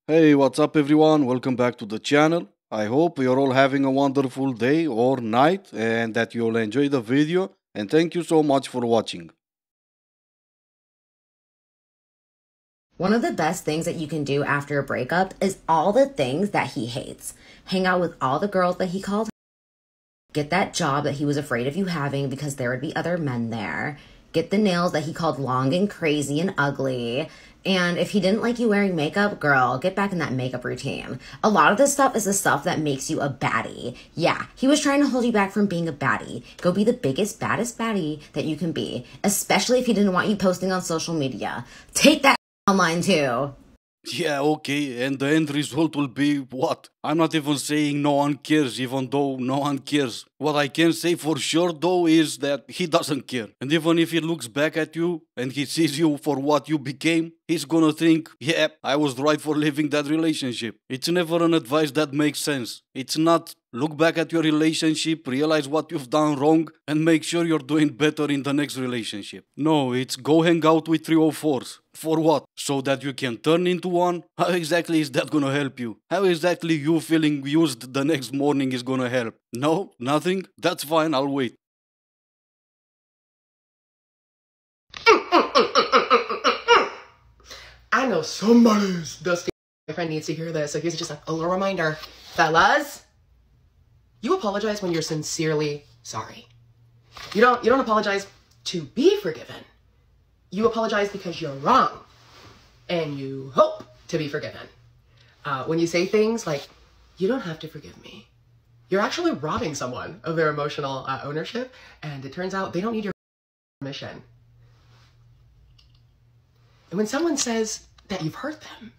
Hey, what's up, everyone? Welcome back to the channel. I hope you're all having a wonderful day or night and that you'll enjoy the video. And thank you so much for watching. One of the best things that you can do after a breakup is all the things that he hates. Hang out with all the girls that he called, get that job that he was afraid of you having because there would be other men there, get the nails that he called long and crazy and ugly. And if he didn't like you wearing makeup, girl, get back in that makeup routine. A lot of this stuff is the stuff that makes you a baddie. Yeah, he was trying to hold you back from being a baddie. Go be the biggest, baddest baddie that you can be, especially if he didn't want you posting on social media. Take that online too. Yeah, okay, and the end result will be what? I'm not even saying no one cares, even though no one cares. What I can say for sure, though, is that he doesn't care. And even if he looks back at you and he sees you for what you became, he's gonna think, yeah, I was right for leaving that relationship. It's never an advice that makes sense. It's not look back at your relationship, realize what you've done wrong, and make sure you're doing better in the next relationship. No, it's go hang out with 304s. For what? So that you can turn into one? How exactly is that gonna help you? How exactly you feeling used the next morning is gonna help? No? Nothing? That's fine, I'll wait. I know somebody's dusty boyfriend needs to hear this, so here's just a little reminder. Fellas, you apologize when you're sincerely sorry. You don't apologize to be forgiven. You apologize because you're wrong, and you hope to be forgiven. When you say things like, you don't have to forgive me, you're actually robbing someone of their emotional ownership, and it turns out they don't need your permission. And when someone says that you've hurt them,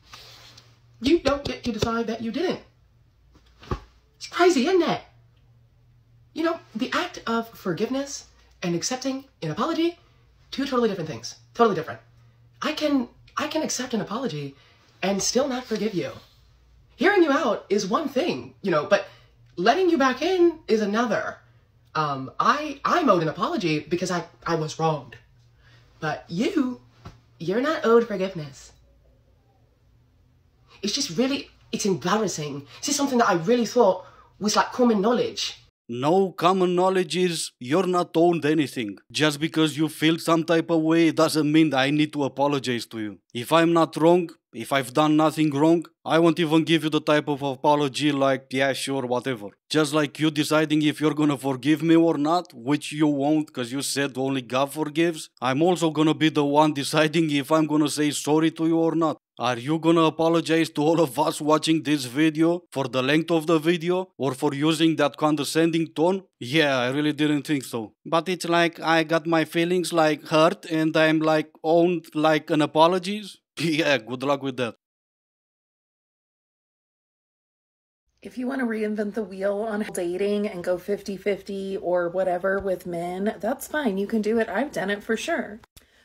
you don't get to decide that you didn't. It's crazy, isn't it? You know, the act of forgiveness and accepting an apology, two totally different things. Totally different. I can accept an apology and still not forgive you. Hearing you out is one thing, but letting you back in is another. I owed an apology because I was wronged. But you're not owed forgiveness. It's embarrassing. This is something that I really thought was like common knowledge. No, common knowledge is you're not owed anything. Just because you feel some type of way doesn't mean I need to apologize to you. If I'm not wrong, if I've done nothing wrong, I won't even give you the type of apology like, yeah, sure, whatever. Just like you deciding if you're gonna forgive me or not, which you won't because you said only God forgives, I'm also gonna be the one deciding if I'm gonna say sorry to you or not. Are you gonna apologize to all of us watching this video for the length of the video or for using that condescending tone? Yeah, I really didn't think so. But it's like I got my feelings like hurt and I'm like owned like an apologies? Yeah, good luck with that. If you want to reinvent the wheel on dating and go 50-50 or whatever with men, that's fine. You can do it. I've done it for sure.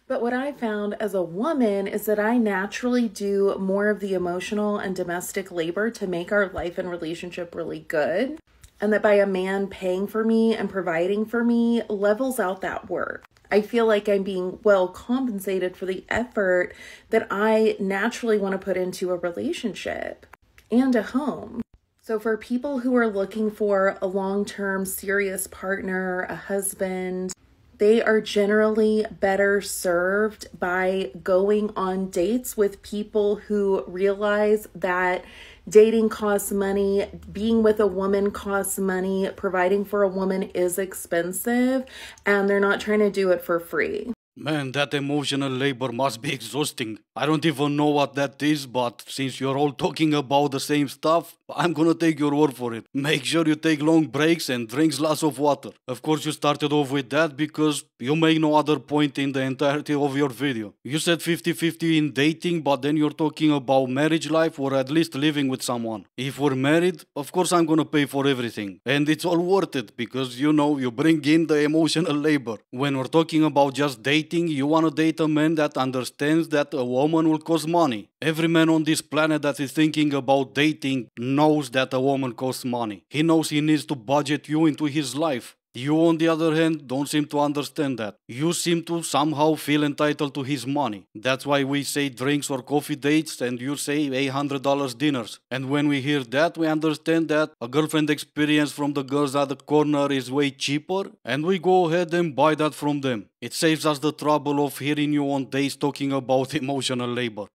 But what I found as a woman is that I naturally do more of the emotional and domestic labor to make our life and relationship really good. And that by a man paying for me and providing for me levels out that work. I feel like I'm being well compensated for the effort that I naturally want to put into a relationship and a home. So for people who are looking for a long-term serious partner, a husband, they are generally better served by going on dates with people who realize that dating costs money, being with a woman costs money, providing for a woman is expensive, and they're not trying to do it for free. Man, that emotional labor must be exhausting. I don't even know what that is, but since you're all talking about the same stuff, I'm gonna take your word for it. Make sure you take long breaks and drink lots of water. Of course, you started off with that because you make no other point in the entirety of your video. You said 50-50 in dating, but then you're talking about marriage life or at least living with someone. If we're married, of course I'm gonna pay for everything. And it's all worth it because you bring in the emotional labor. When we're talking about just dating, you wanna date a man that understands that a woman will cost money. Every man on this planet that is thinking about dating knows that a woman costs money. He knows he needs to budget you into his life. You, on the other hand, don't seem to understand that. You seem to somehow feel entitled to his money. That's why we say drinks or coffee dates and you say $800 dinners. And when we hear that, we understand that a girlfriend experience from the girls at the corner is way cheaper, and we go ahead and buy that from them. It saves us the trouble of hearing you on days talking about emotional labor.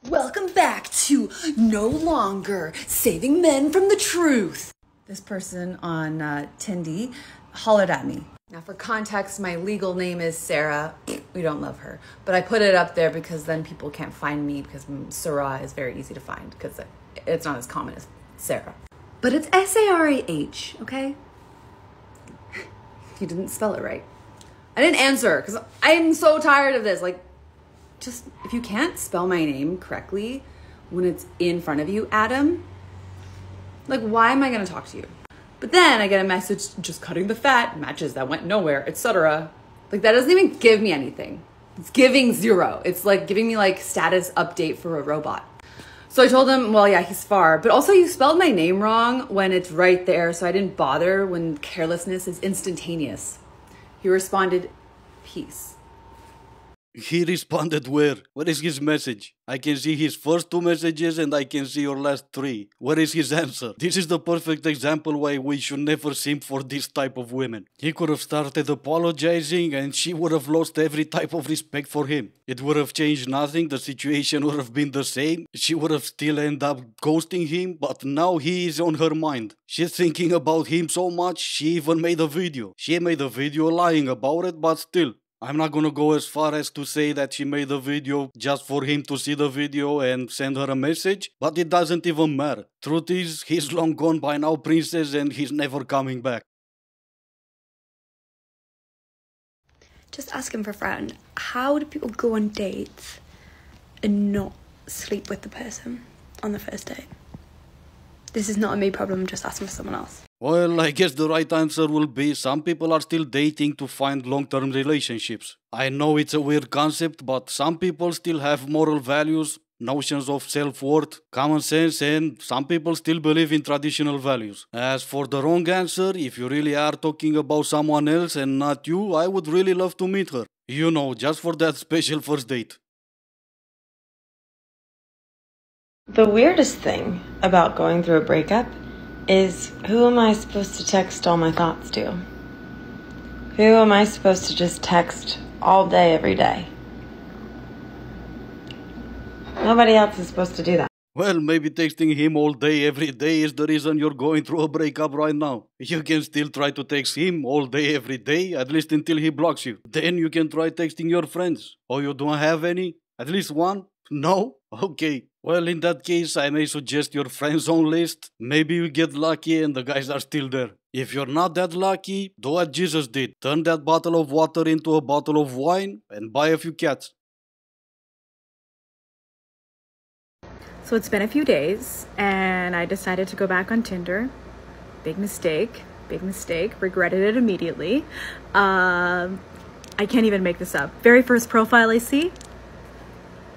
Welcome back to No Longer Saving Men from the Truth. This person on Tindy hollered at me. Now, for context, my legal name is Sarah. We don't love her. But I put it up there because then people can't find me, because Sarah is very easy to find because it's not as common as Sarah. But it's S-A-R-A-H, okay? You didn't spell it right. I didn't answer because I'm so tired of this. Like, just, if you can't spell my name correctly when it's in front of you, Adam, like, why am I going to talk to you? But then I get a message, just cutting the fat, matches that went nowhere, etc. Like, that doesn't even give me anything. It's giving 0. It's like giving me like status update for a robot. So I told him, well, yeah, he's far, but also you spelled my name wrong when it's right there. So I didn't bother when carelessness is instantaneous. He responded, peace. He responded where? Where is his message? I can see his first 2 messages and I can see your last 3. Where is his answer? This is the perfect example why we should never simp for this type of women. He could have started apologizing and she would have lost every type of respect for him. It would have changed nothing, the situation would have been the same. She would have still ended up ghosting him, but now he is on her mind. She's thinking about him so much, she even made a video. She made a video lying about it, but still. I'm not gonna go as far as to say that she made a video just for him to see the video and send her a message, but it doesn't even matter. Truth is, he's long gone by now, princess, and he's never coming back. Just asking for a friend. How do people go on dates and not sleep with the person on the first date? This is not a me problem, I'm just asking for someone else. Well, I guess the right answer will be some people are still dating to find long-term relationships. I know it's a weird concept, but some people still have moral values, notions of self-worth, common sense, and some people still believe in traditional values. As for the wrong answer, if you really are talking about someone else and not you, I would really love to meet her. You know, just for that special first date. The weirdest thing about going through a breakup is, who am I supposed to text all my thoughts to? Who am I supposed to just text all day, every day? Nobody else is supposed to do that. Well, maybe texting him all day, every day is the reason you're going through a breakup right now. You can still try to text him all day, every day, at least until he blocks you. Then you can try texting your friends. Oh, you don't have any? At least one? No? Okay. Well, in that case, I may suggest your friends on list. Maybe you get lucky and the guys are still there. If you're not that lucky, do what Jesus did. Turn that bottle of water into a bottle of wine and buy a few cats. So it's been a few days and I decided to go back on Tinder. Big mistake, regretted it immediately. I can't even make this up. Very first profile I see,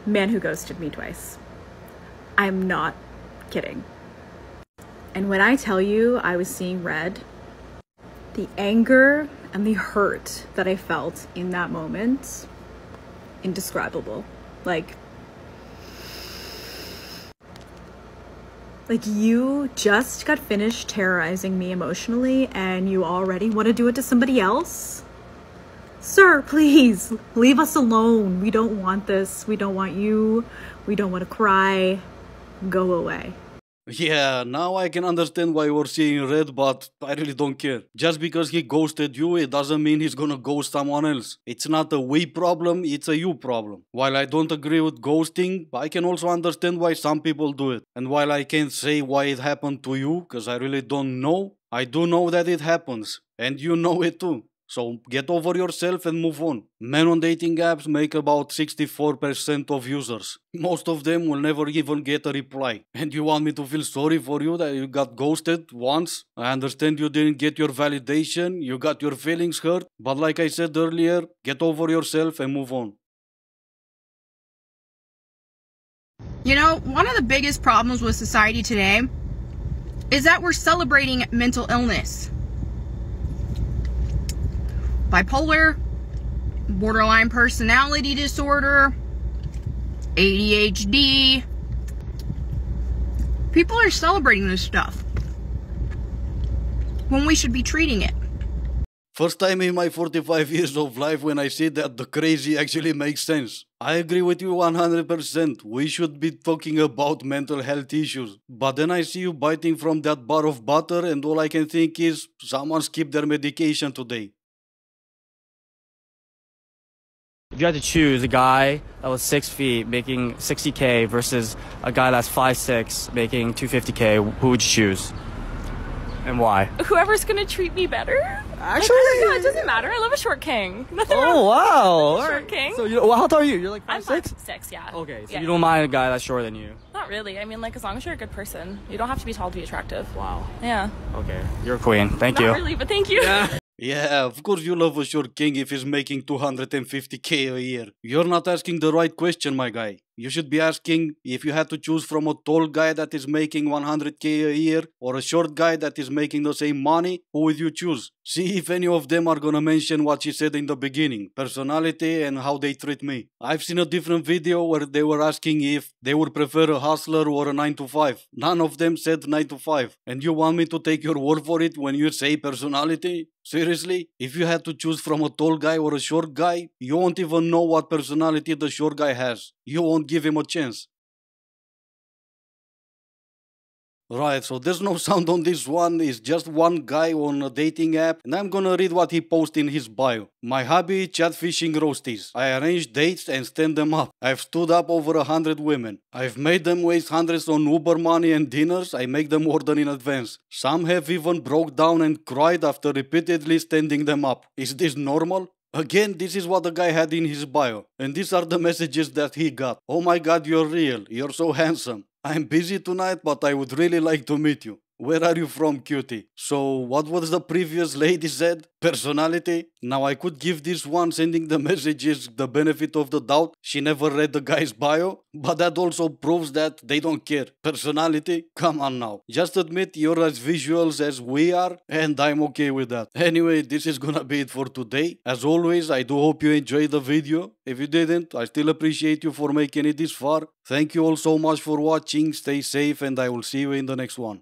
man who ghosted me twice. I'm not kidding. And when I tell you I was seeing red, the anger and the hurt that I felt in that moment, indescribable. Like you just got finished terrorizing me emotionally and you already want to do it to somebody else? Sir, please, leave us alone. We don't want this. We don't want you. We don't want to cry. Go away. Yeah, now I can understand why you're seeing red, but I really don't care. Just because he ghosted you, it doesn't mean he's gonna ghost someone else. It's not a we problem, it's a you problem. While I don't agree with ghosting, I can also understand why some people do it. And while I can't say why it happened to you, because I really don't know, I do know that it happens. And you know it too. So get over yourself and move on. Men on dating apps make about 64% of users. Most of them will never even get a reply. And you want me to feel sorry for you that you got ghosted once? I understand you didn't get your validation, you got your feelings hurt, but like I said earlier, get over yourself and move on. You know, one of the biggest problems with society today is that we're celebrating mental illness. Bipolar, borderline personality disorder, ADHD. People are celebrating this stuff when we should be treating it. First time in my 45 years of life when I see that the crazy actually makes sense. I agree with you 100%. We should be talking about mental health issues. But then I see you biting from that bar of butter and all I can think is someone skipped their medication today. If you had to choose a guy that was 6 feet making 60K versus a guy that's 5'6" making 250K, who would you choose? And why? Whoever's gonna treat me better. Actually, no, it doesn't matter. I love a short king. Nothing wrong oh wow! with a short king. So well, how tall are you? You're like 5'6"? I'm 5'6", yeah. Okay, so yeah. you don't mind a guy that's shorter than you? Not really. I mean, like, as long as you're a good person, you don't have to be tall to be attractive. Wow. Yeah. Okay, you're a queen. Thank you. Not really, but thank you. Yeah, of course you love a short king if he's making 250K a year. You're not asking the right question, my guy. You should be asking if you had to choose from a tall guy that is making 100K a year or a short guy that is making the same money, who would you choose? See if any of them are gonna mention what she said in the beginning, personality and how they treat me. I've seen a different video where they were asking if they would prefer a hustler or a 9 to 5. None of them said 9 to 5. And you want me to take your word for it when you say personality? Seriously? If you had to choose from a tall guy or a short guy, you won't even know what personality the short guy has. You won't give him a chance. Right, so there's no sound on this one, it's just one guy on a dating app and I'm gonna read what he posted in his bio. My hobby, catfishing roasties. I arrange dates and stand them up. I've stood up over 100 women. I've made them waste hundreds on Uber money and dinners, I make them order in advance. Some have even broke down and cried after repeatedly standing them up. Is this normal? Again, this is what the guy had in his bio. And these are the messages that he got. Oh my god, you're real. You're so handsome. I'm busy tonight, but I would really like to meet you. Where are you from, cutie? So, what was the previous lady said? Personality? Now I could give this one sending the messages the benefit of the doubt. She never read the guy's bio. But that also proves that they don't care. Personality? Come on now. Just admit you're as visuals as we are, and I'm okay with that. Anyway, this is gonna be it for today. As always, I do hope you enjoyed the video. If you didn't, I still appreciate you for making it this far. Thank you all so much for watching. Stay safe, and I will see you in the next one.